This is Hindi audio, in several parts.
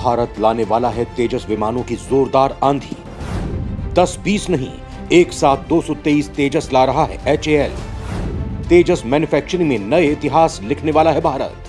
भारत लाने वाला है तेजस विमानों की जोरदार आंधी। 10-20 नहीं, एक साथ 223 तेजस ला रहा है HAL। तेजस मैन्युफैक्चरिंग में नए इतिहास लिखने वाला है भारत।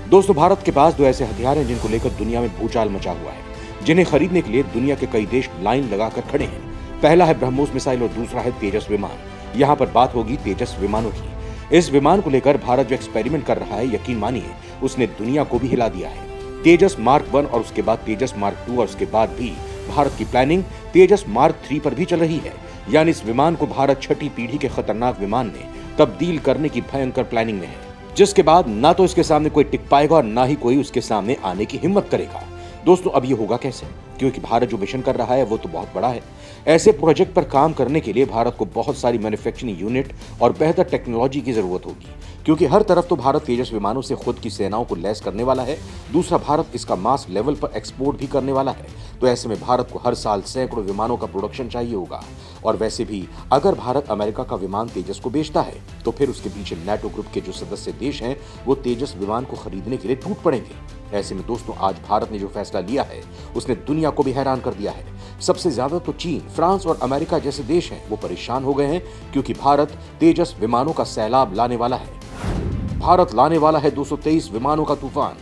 दोस्तों, भारत के पास दो ऐसे हथियार हैं जिनको लेकर दुनिया में भूचाल मचा हुआ है, जिन्हें खरीदने के लिए दुनिया के कई देश लाइन लगाकर खड़े हैं। पहला है ब्रह्मोस मिसाइल और दूसरा है तेजस विमान। यहाँ पर बात होगी तेजस विमानों की। इस विमान को लेकर भारत जो एक्सपेरिमेंट कर रहा है, यकीन मानिए उसने दुनिया को भी हिला दिया है। तेजस मार्क 1 और उसके बाद तेजस मार्क 2 और उसके बाद भी भारत की प्लानिंग तेजस मार्क 3 पर भी चल रही है। यानी इस विमान को भारत छठी पीढ़ी के खतरनाक विमान में तब्दील करने की भयंकर प्लानिंग में है, जिसके बाद ना तो इसके सामने कोई टिक पाएगा और ना ही कोई उसके सामने आने की हिम्मत करेगा। दोस्तों, अब ये होगा कैसे? क्योंकि भारत जो मिशन कर रहा है वो तो बहुत बड़ा है। ऐसे प्रोजेक्ट पर काम करने के लिए भारत को बहुत सारी मैन्युफैक्चरिंग यूनिट और बेहतर टेक्नोलॉजी की जरूरत होगी, क्योंकि हर तरफ तो भारत तेजस विमानों से खुद की सेनाओं को लैस करने वाला है, दूसरा भारत इसका मास लेवल पर एक्सपोर्ट भी करने वाला है। तो ऐसे में भारत को हर साल सैकड़ों विमानों का प्रोडक्शन चाहिए होगा। और वैसे भी अगर भारत अमेरिका का विमान तेजस को बेचता है तो फिर उसके पीछे नाटो ग्रुप के जो सदस्य देश हैं वो तेजस विमान को खरीदने के लिए टूट पड़ेंगे। ऐसे में दोस्तों, आज भारत ने जो फैसला लिया है उसने दुनिया को भी हैरान कर दिया है। सबसे ज्यादा तो चीन, फ्रांस और अमेरिका जैसे देश हैं वो परेशान हो गए हैं, क्योंकि भारत तेजस विमानों का सैलाब लाने वाला है। भारत लाने वाला है 223 विमानों का तूफान।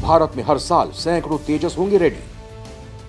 भारत में हर साल सैकड़ों तेजस होंगे रेडी।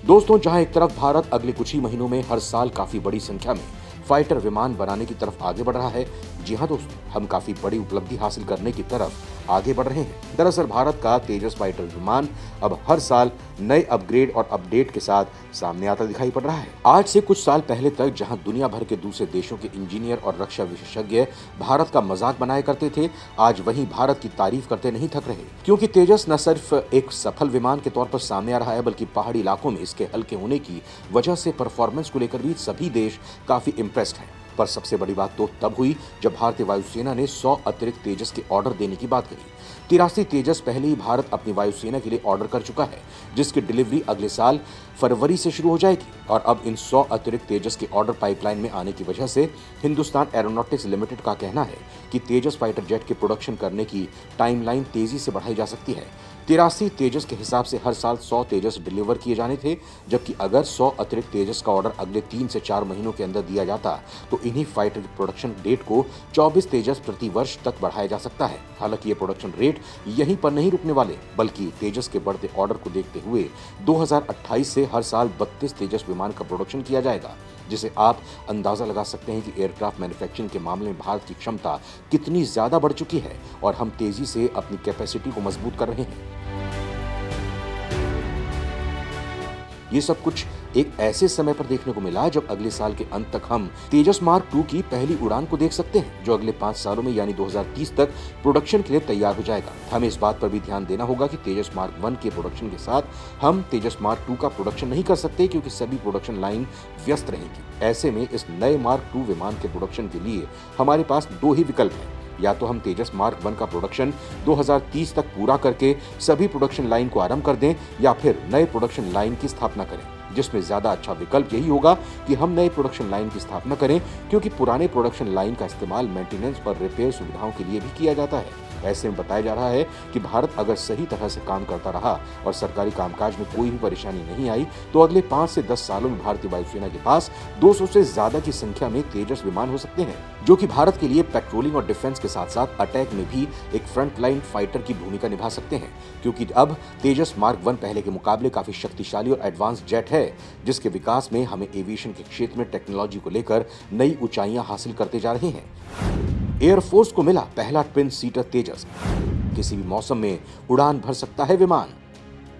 दोस्तों, जहां एक तरफ भारत अगले कुछ ही महीनों में हर साल काफी बड़ी संख्या में फाइटर विमान बनाने की तरफ आगे बढ़ रहा है। जी हां दोस्तों, हम काफी बड़ी उपलब्धि हासिल करने की तरफ आगे बढ़ रहे हैं। दरअसल भारत का तेजस फाइटर विमान अब हर साल नए अपग्रेड और अपडेट के साथ सामने आता दिखाई पड़ रहा है। आज से कुछ साल पहले तक जहां दुनिया भर के दूसरे देशों के इंजीनियर और रक्षा विशेषज्ञ भारत का मजाक बनाया करते थे, आज वहीं भारत की तारीफ करते नहीं थक रहे, क्योंकि तेजस न सिर्फ एक सफल विमान के तौर पर सामने आ रहा है, बल्कि पहाड़ी इलाकों में इसके हल्के होने की वजह से परफॉर्मेंस को लेकर भी सभी देश काफी इंप्रेस्ड हैं। पर सबसे बड़ी बात तो तब हुई जब भारतीय वायुसेना ने 100 अतिरिक्त तेजस के ऑर्डर देने की बात कही। 83 तेजस पहले ही भारत अपनी वायुसेना के लिए ऑर्डर कर चुका है, जिसकी डिलीवरी अगले साल फरवरी से शुरू हो जाएगी। और अब इन 100 अतिरिक्त तेजस के ऑर्डर पाइपलाइन में आने की वजह से हिंदुस्तान एरोनॉटिक्स लिमिटेड का कहना है कि तेजस फाइटर जेट के प्रोडक्शन करने की टाइमलाइन तेजी से बढ़ाई जा सकती है। 83 तेजस के हिसाब से हर साल 100 तेजस डिलीवर किए जाने थे, जबकि अगर 100 अतिरिक्त तेजस का ऑर्डर अगले 3 से 4 महीनों के अंदर दिया जाता तो इन्हीं फाइटर प्रोडक्शन डेट को 24 तेजस प्रति वर्ष तक बढ़ाया जा सकता है। हालांकि ये प्रोडक्शन रेट यहीं पर नहीं रुकने वाले, बल्कि तेजस के बढ़ते ऑर्डर को देखते हुए 2028 से हर साल 32 तेजस विमान का प्रोडक्शन किया जाएगा, जिसे आप अंदाजा लगा सकते हैं कि एयरक्राफ्ट मैन्युफैक्चरिंग के मामले में भारत की क्षमता कितनी ज्यादा बढ़ चुकी है और हम तेजी से अपनी कैपेसिटी को मजबूत कर रहे हैं। ये सब कुछ एक ऐसे समय पर देखने को मिला जब अगले साल के अंत तक हम तेजस मार्क 2 की पहली उड़ान को देख सकते हैं, जो अगले 5 सालों में यानी 2030 तक प्रोडक्शन के लिए तैयार हो जाएगा। हमें इस बात पर भी ध्यान देना होगा कि तेजस मार्क 1 के प्रोडक्शन के साथ हम तेजस मार्क 2 का प्रोडक्शन नहीं कर सकते, क्योंकि सभी प्रोडक्शन लाइन व्यस्त रहेंगी। ऐसे में इस नए मार्क 2 विमान के प्रोडक्शन के लिए हमारे पास 2 ही विकल्प हैं। या तो हम तेजस मार्क 1 का प्रोडक्शन 2030 तक पूरा करके सभी प्रोडक्शन लाइन को आरंभ कर दें, या फिर नए प्रोडक्शन लाइन की स्थापना करें, जिसमें ज्यादा अच्छा विकल्प यही होगा कि हम नए प्रोडक्शन लाइन की स्थापना करें, क्योंकि पुराने प्रोडक्शन लाइन का इस्तेमाल मेंटेनेंस और रिपेयर सुविधाओं के लिए भी किया जाता है। ऐसे में बताया जा रहा है कि भारत अगर सही तरह से काम करता रहा और सरकारी कामकाज में कोई भी परेशानी नहीं आई, तो अगले 5 से 10 सालों में भारतीय वायुसेना के पास 200 से ज्यादा की संख्या में तेजस विमान हो सकते हैं, जो कि भारत के लिए पेट्रोलिंग और डिफेंस के साथ साथ अटैक में भी एक फ्रंटलाइन फाइटर की भूमिका निभा सकते हैं। क्योंकि अब तेजस मार्क 1 पहले के मुकाबले काफी शक्तिशाली और एडवांस जेट है, जिसके विकास में हमें एविएशन के क्षेत्र में टेक्नोलॉजी को लेकर नई ऊंचाइयां हासिल करते जा रहे हैं। एयरफोर्स को मिला पहला ट्विन सीटर तेजस, किसी भी मौसम में उड़ान भर सकता है विमान।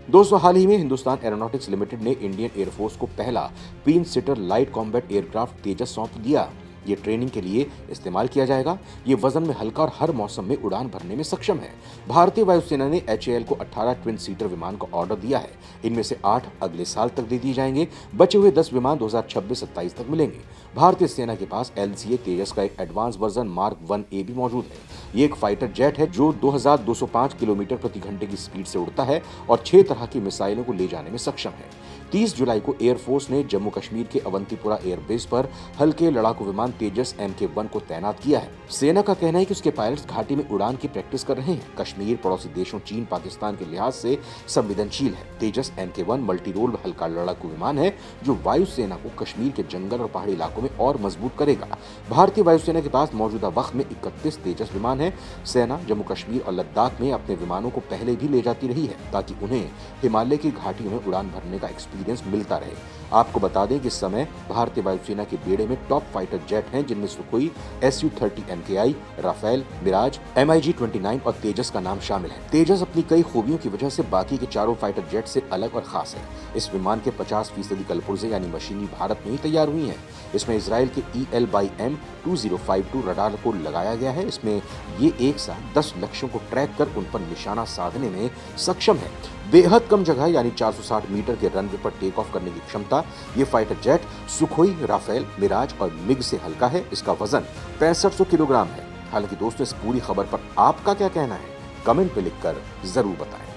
दोस्तों, हाल ही में हिंदुस्तान एरोनॉटिक्स लिमिटेड ने इंडियन एयरफोर्स को पहला twin seater light combat aircraft Tejas सौंप दिया। ये ट्रेनिंग के लिए इस्तेमाल किया जाएगा। ये वजन में हल्का और हर मौसम में उड़ान भरने में सक्षम है। भारतीय वायुसेना ने HAL को 18 ट्विन सीटर विमान का ऑर्डर दिया है। इनमें से 8 अगले साल तक दे दिए जाएंगे। बचे हुए 10 विमान 2026-27 तक मिलेंगे। भारतीय सेना के पास LCA तेजस का एक एडवांस वर्जन मार्क 1A भी मौजूद है। ये एक फाइटर जेट है जो 2205 किलोमीटर प्रति घंटे की स्पीड से उड़ता है और 6 तरह की मिसाइलों को ले जाने में सक्षम है। 30 जुलाई को एयरफोर्स ने जम्मू कश्मीर के अवंतीपुरा एयरबेस पर हल्के लड़ाकू विमान तेजस MK-1 को तैनात किया है। सेना का कहना है कि उसके पायलट्स घाटी में उड़ान की प्रैक्टिस कर रहे हैं। कश्मीर पड़ोसी देशों चीन, पाकिस्तान के लिहाज से संवेदनशील है। तेजस MK-1 मल्टी रोल हल्का लड़ाकू विमान है जो वायुसेना को कश्मीर के जंगल और पहाड़ी इलाकों में और मजबूत करेगा। भारतीय वायुसेना के पास मौजूदा वक्त में 31 तेजस विमान है। सेना जम्मू कश्मीर और लद्दाख में अपने विमानों को पहले भी ले जाती रही है ताकि उन्हें हिमालय की घाटियों में उड़ान भरने का एक्सपीरियंस मिलता रहे। आपको बता दें कि इस समय भारतीय वायुसेना के बेड़े में टॉप फाइटर जेट हैं जिनमें Sukhoi Su-30 MKI, Rafale, Miraj, MiG-29 और तेजस का नाम शामिल है। तेजस अपनी कई खूबियों की वजह से बाकी के चारों फाइटर जेट से अलग और खास है। इस विमान के 50% कलपुर्जे यानी मशीनरी भारत में ही तैयार हुई हैं। इसमें इजराइल के EL/M-2052 रडार को लगाया गया है। इसमें ये एक साथ 10 लक्ष्यों को ट्रैक कर उन पर निशाना साधने में सक्षम है। बेहद कम जगह यानी 460 मीटर के रनवे पर टेक ऑफ करने की क्षमता। ये fighter jet Sukhoi, Rafale, Mirage और मिग से हल्का है। इसका वजन 6500 किलोग्राम है। हालांकि दोस्तों, इस पूरी खबर पर आपका क्या कहना है? कमेंट में लिखकर जरूर बताएं।